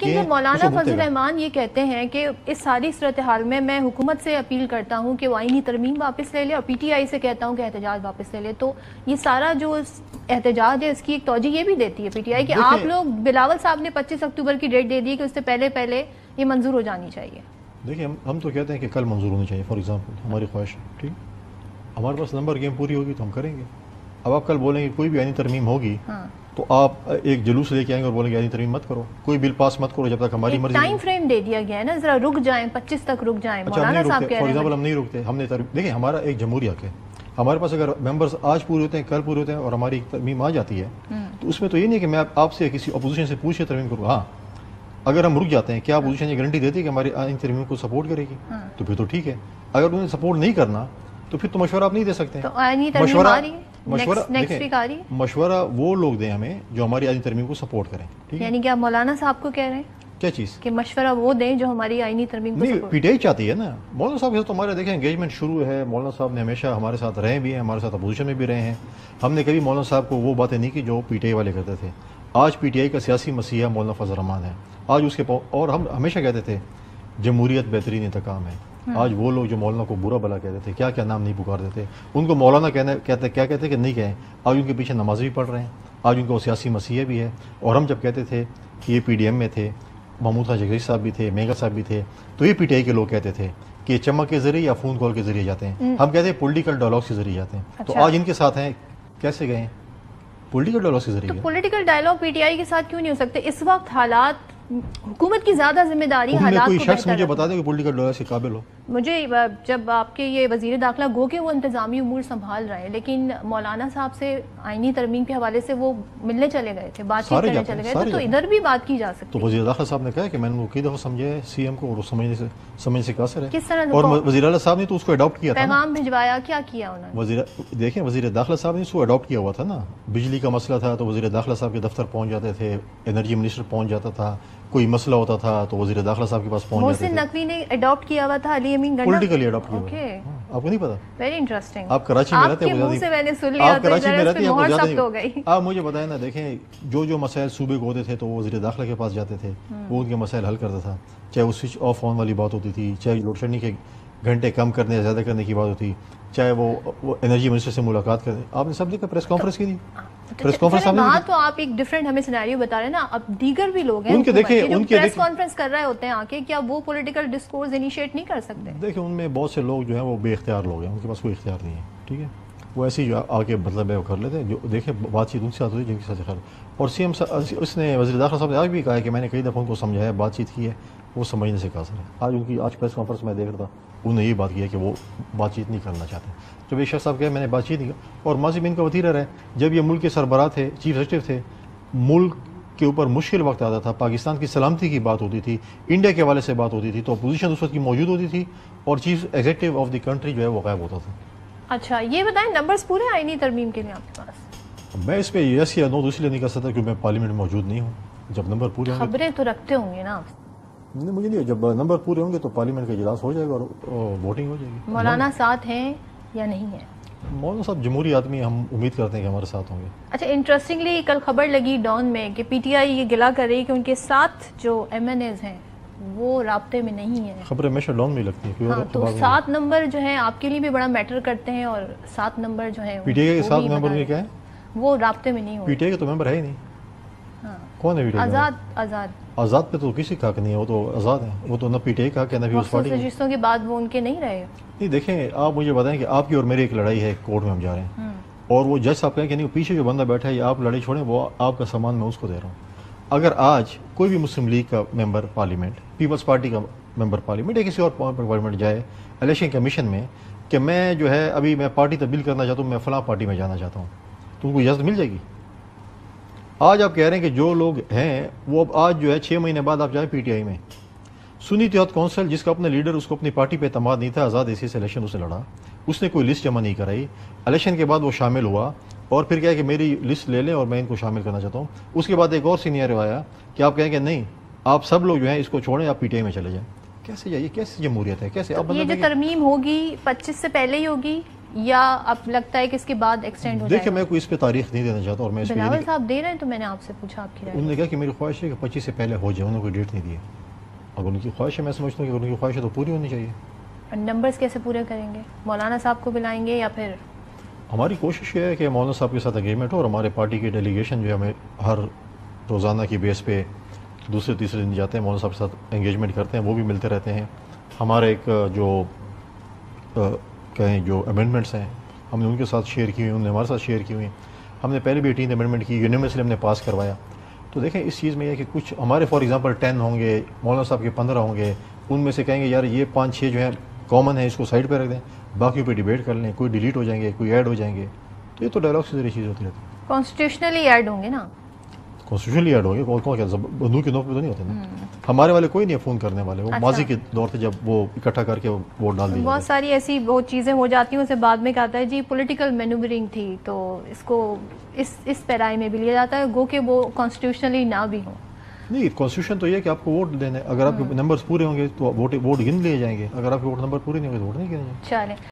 لیکن مولانا فضل الرحمان یہ کہتے ہیں کہ اس ساری صورتحال میں حکومت سے اپیل کرتا ہوں کہ وہ آئینی ترمیم واپس لے لے اور پی ٹی آئی سے کہتا ہوں کہ احتجاج واپس لے لے. تو یہ سارا جو احتجاج ہے اس کی ایک توجہ یہ بھی دیتی ہے پی ٹی آئی کہ آپ لوگ بلاول صاحب نے 25 اکتوبر کی ڈیٹ دے دی کہ اس سے پہلے یہ منظور ہو جانی چاہیے. دیکھیں ہم تو کہتے ہیں کہ کل منظور ہونی چاہیے. فار ایگزامپل ہماری خواہش ہے ٹھیک, ہمارے پاس نمبر گیم پوری ہوگی تو ہم کریں گے. اب آپ کل بولیں گے کوئی بھی آئینی ترمیم ہوگی تو آپ ایک جلوس لے کے آئیں گے اور بولیں گے آئینی ترمیم مت کرو, کوئی بل پاس مت کرو جب تک ہماری مرضی. ٹائم فریم دے دیا گیا ہے نا, ذرا رک جائیں, 25 تک رک جائیں. مولانا صاحب کہہ رہے ہیں فار ایگزامپل ہم نہیں رکتے. ہم نے دیکھیں ہمارا ایک جمہوری حق ہے, ہمارے پاس اگر ممبرز آج پورے ہوتے ہیں کل پورے ہوتے ہیں اور ہماری ترمیم آ جاتی ہے تو اس میں تو یہ نہیں کہ میں آپ سے کسی اپوزیشن سے پوچھ کے ترمیم کروں. ہاں اگر ہم رک جاتے ہیں کیا اپوزیشن یہ گارنٹی دیتی ہے کہ ہماری آئینی ترمیم کو سپورٹ کرے گی؟ تو پھر تو ٹھیک ہے. اگر انہیں سپورٹ نہیں کرنا تو پھر تو مشورہ آپ نہیں دے سکتے. مشورہ وہ لوگ دیں ہمیں جو ہماری آئینی ترمیم کو سپورٹ کریں. یعنی کہ آپ مولانا صاحب کو کہہ رہے ہیں کیا چیز کہ مشورہ وہ دیں جو ہماری آئینی ترمیم کو نہیں. پی ٹی آئی چاہتی ہے نا. مولانا صاحب کے ساتھ ہمارے دیکھیں انگیجمنٹ شروع ہے. مولانا صاحب نے ہمیشہ ہمارے ساتھ رہے بھی ہیں, ہمارے ساتھ اپوزیشن میں بھی رہے ہیں. ہم نے کبھی مولانا صاحب کو وہ باتیں نہیں کی جو پی ٹی آئی والے کرتے تھے. آج پی ٹی آئی کا سیاسی مسیحا مولانا فضل الرحمان ہے. آج اس کے اور ہم ہمیشہ کہتے تھے جمہوریت بہترین انتقام ہے. آج وہ لوگ جو مولانا کو برا بلا کہتے تھے, کیا کیا نام نہیں پکارتے تھے, ان کو مولانا کیا کہتے کہ نہیں کہیں. آج ان کے پیچھے نماز بھی پڑھ رہے ہیں. آج ان کو سیاسی مسیحا بھی ہے. اور ہم جب کہتے تھے کہ یہ پی ڈی ایم میں تھے, محمود خان جگری صاحب بھی تھے, میگا صاحب بھی تھے, تو یہ پی ٹی آئی کے لوگ کہتے تھے کہ یہ چمک کے ذریعے یا فون کال کے ذریعے جاتے ہیں. ہم کہتے ہیں پولیٹیکل ڈائلاگس کے ذریعے جاتے ہیں. تو آج ان کے ساتھ ہیں کیسے گئے ہیں پولیٹیکل ڈائلاگس کے ذریعے. Political dialogue P T I کے ساتھ کیوں نہیں ہو سکتے؟ اس وقت حالات, حکومت کی زیادہ ذمہ داری حالات کوئی شخص مجھے بتا دے کہ پولیٹیکل ڈائلاگ کے قابل ہو. مجھے جب آپ کے یہ وزیر داخلہ گو کہ وہ انتظامی امور سنبھال رہے ہیں, لیکن مولانا صاحب سے آئینی ترمیم کے حوالے سے وہ ملنے چلے گئے تھے, بات چیت کرنے چلے گئے تھے, تو ادھر بھی بات کی جا سکتی. تو وزیر داخلہ صاحب نے کہا کہ میں نے وہ کئی دفعہ سمجھا ہے سی ایم کو, اور سمجھنے سے قاصر ہے. کس طرح اور وزیر اعلیٰ صاحب نے تو اس کو اڈاپٹ کیا تھا, پیغام بھجوایا, کیا کیا انہوں نے. دیکھیں وزیر داخلہ صاحب نے اس کو اڈاپٹ کیا ہوا تھا نا. بجلی کا مسئلہ تھا تو وزیر داخلہ صاحب کے دفتر پہنچ جاتے تھے, انرجی منسٹر پہنچ جاتا تھا. کوئی مسئلہ ہوتا تھا تو وزیر داخلہ صاحب کے پاس پہنچ جاتے تھے. محسن نقوی نے اڈاپٹ کیا ہوا تھا علی امین گنڈا, پولیٹیکلی اڈاپٹ کیا ہوا. آپ کو نہیں پتا؟ Very interesting. آپ کراچی میں رہتے ہیں, آپ کراچی میں رہتے ہیں, آپ کو زیادہ نہیں. آپ مجھے بتائیں نا, دیکھیں جو مسائل صوبے کو ہوتے تھے تو وہ وزیر داخلہ کے پاس جاتے تھے, وہ ان کے مسائل حل کرتا تھا. چاہے وہ سوئچ آف آن والی بات ہوتی تھی, چاہے لوڈ شیڈنگ کے گھنٹے کم کرنے یا زیادہ کرنے کی بات ہوتی, چاہے وہ انرجی منسٹر سے ملاقات کرتے. آپ نے سب دیکھا پریس کانفرنس کی تھی. پریس کانفرنس تو آپ ایک ڈیفرنٹ ہمیں سینیریو بتا رہے ہیں نا. اب دیگر بھی لوگ ہیں پریس کانفرنس کر رہے ہوتے ہیں آ کے, کیا وہ پولیٹیکل ڈسکورس انیشیٹ نہیں کر سکتے؟ دیکھیں ان میں بہت سے لوگ جو ہیں وہ بے اختیار لوگ ہیں, ان کے پاس کوئی اختیار نہیں ہے. ٹھیک ہے, وہ ایسے ہی آ کے مطلب ہے وہ کر لیتے ہیں. جو دیکھیں بات چیت ان کے ساتھ ہوئی جن کے ساتھ خیر. اور سی ایم اس نے وزیر داخلہ صاحب نے آج بھی کہا ہے کہ میں نے کئی دفعہ ان کو سمجھایا, بات چیت کی ہے, وہ سمجھنے سے قاصر ہے. آج پریس کانفرنس میں دیکھ رہا تھا, انہوں نے یہ بات کی ہے کہ وہ بات چیت نہیں کرنا چاہتے. جب ایک شخص صاحب کہا میں نے بات چیت نہیں کی, اور ماضی میں ان کا وزیر رہے, جب یہ ملک کے سربراہ تھے, چیف ایگزیکٹو تھے, ملک کے اوپر مشکل وقت آتا تھا, پاکستان کی سلامتی کی بات ہوتی تھی, انڈیا کے حوالے سے بات ہوتی تھی, تو اپوزیشن اس وقت کی موجود ہوتی تھی اور chief executive of the country جو ہے وہ غائب ہوتا تھا. اچھا یہ بتائیں نمبرز پورے آئینی ترمیم کے لیے آپ کے پاس؟ میں اس پہ یس یا نو تو اس لیے نہیں کر سکتا کیونکہ میں پارلیمنٹ میں موجود نہیں ہوں. جب نمبر پورے ہوں گے, خبریں تو رکھتے ہوں گے نا نہیں مجھے نہیں, جب نمبر پورے ہوں گے تو پارلیمنٹ کا اجلاس ہو جائے گا اور ووٹنگ ہو جائے گی. مولانا ساتھ ہیں یا نہیں ہیں؟ مولانا صاحب جمہوری آدمی, ہم امید کرتے ہیں کہ ہمارے ساتھ ہوں گے. اچھا انٹرسٹنگلی کل خبر لگی ڈان میں کہ پی ٹی آئی یہ گلا کر رہی کہ ان کے ساتھ جو ایم این ایز ہیں وہ رابطے میں نہیں ہیں. خبریں ہمیشہ ڈان میں لگتی ہیں. ہاں تو 7 نمبر جو ہیں آپ کے لیے بھی بڑا میٹر کرتے ہیں, اور 7 نمبر جو ہیں پی ٹی آئی کے 7 نمبر میں کیا ہے, وہ رابطے میں نہیں ہو. پی ٹی آئی کے تو ممبر ہے ہی نہیں. کون ہے آزاد پہ تو کسی کا حق نہیں ہے, وہ تو آزاد ہیں, وہ تو نہ پی ٹی آئی کا حق ہے نہ پیپلز پارٹی. رجسٹروں کے بعد وہ ان کے نہیں رہے. نہیں دیکھیں آپ مجھے بتائیں کہ آپ کی اور میری ایک لڑائی ہے, کورٹ میں ہم جا رہے ہیں, اور وہ جج صاحب کہیں کہ نہیں پیچھے جو بندہ بیٹھا ہے, آپ لڑائی چھوڑیں, وہ آپ کا سامان میں اس کو دے رہا ہوں. اگر آج کوئی بھی مسلم لیگ کا ممبر پارلیمنٹ, پیپلز پارٹی کا ممبر پارلیمنٹ یا کسی اور پارلیمنٹ جائے الیکشن کمیشن میں کہ میں جو ہے ابھی میں پارٹی تبدیل کرنا چاہتا ہوں, میں فلاں پارٹی میں جانا چاہتا ہوں, تو ان کو اجازت مل جائے گی. آج آپ کہہ رہے ہیں کہ جو لوگ ہیں وہ اب آج جو ہے 6 مہینے بعد آپ جائیں پی ٹی آئی میں, سنی اتحاد کونسل جس کا اپنا لیڈر, اس کو اپنی پارٹی پہ اعتماد نہیں تھا, آزاد ایسی سے الیکشن اسے لڑا, اس نے کوئی لسٹ جمع نہیں کرائی, الیکشن کے بعد وہ شامل ہوا, اور پھر کیا ہے کہ میری لسٹ لے لیں اور میں ان کو شامل کرنا چاہتا ہوں. اس کے بعد ایک اور سینیریو آیا کہ آپ کہیں کہ نہیں آپ سب لوگ جو ہیں اس کو چھوڑیں, آپ پی ٹی آئی میں چلے جائیں. کیسے جائیے, کیسے جمہوریت ہے, کیسے؟ یہ جو ترمیم ہوگی 25 سے پہلے ہی ہوگی یا اب لگتا ہے کہ اس کے بعد ایکسٹینڈ ہو جائے؟ دیکھیں میں کوئی اس پہ تاریخ نہیں دینا چاہتا، اور میں اس پہ بلاول صاحب دے رہے ہیں تو میں نے آپ سے پوچھا آپ کی رائے۔ انہوں نے کہا کہ میری خواہش ہے کہ 25 سے پہلے ہو جائے، انہوں نے کوئی ڈیٹ نہیں دی ہے۔ اب ان کی خواہش ہے، میں سمجھتا ہوں کہ ان کی خواہش ہے تو پوری ہونی چاہیے۔ نمبرز کیسے پورے کریں گے؟ مولانا صاحب کو بلائیں گے یا پھر؟ ہماری کوشش یہ ہے کہ مولانا صاحب کے ساتھ اگریمنٹ ہو، اور ہمارے پارٹی کی ڈیلیگیشن جو ہے ہمیں ہر روزانہ کی بیس پہ دوسرے تیسرے دن جاتے ہیں، مولانا صاحب کے ساتھ انگیجمنٹ کرتے ہیں، وہ بھی ملتے رہتے ہیں۔ ہمارے ایک جو کہیں جو امینڈمنٹس ہیں ہم نے ان کے ساتھ شیئر کی ہوئی، انہوں نے ہمارے ساتھ شیئر کی ہوئی ہیں۔ ہم نے پہلے بھی 18 امینڈمنٹ کی، یونیورسلی ہم نے پاس کروایا۔ تو دیکھیں اس چیز میں یہ کہ کچھ ہمارے فار ایگزامپل 10 ہوں گے، مولانا صاحب کے 15 ہوں گے، ان میں سے کہیں گے یار یہ 5-6 جو ہیں کامن ہیں، اس کو سائڈ پہ رکھ دیں، باقی پہ ڈیبیٹ کر لیں، کوئی ڈیلیٹ ہو جائیں گے، کوئی ایڈ ہو جائیں گے۔ تو یہ تو ڈائلاگ سے ذریعے چیز ہوتی رہتی ہے۔ کانسٹیٹیوشنلی ایڈ ہوں گے نا؟ کانسٹیٹیوشنلی ایڈ ہو گئے، کون کیا بندوق کے نوک پہ تو نہیں ہوتے نا۔ ہمارے والے کوئی نہیں ہے فون کرنے والے، وہ ماضی کے دور سے جب وہ اکٹھا کر کے ووٹ ڈال دیے۔ بہت ساری ایسی بہت چیزیں ہو جاتی ہیں، اسے بعد میں کہتا ہے جی پولیٹیکل مینوورنگ تھی، تو اس کو اس پیرائی میں بھی لیا جاتا ہے، گو کہ وہ کانسٹیٹیوشنلی نہ بھی ہوں۔ نہیں، کانسٹیٹیوشن تو یہ ہے کہ آپ کو ووٹ دینے، اگر آپ کے نمبرز پورے ہوں گے تو ووٹ گن لیے جائیں گے، اگر آپ کے ووٹ نمبر پورے نہیں ہوں گے تو ووٹ نہیں گنے جائیں گے۔ چلیں۔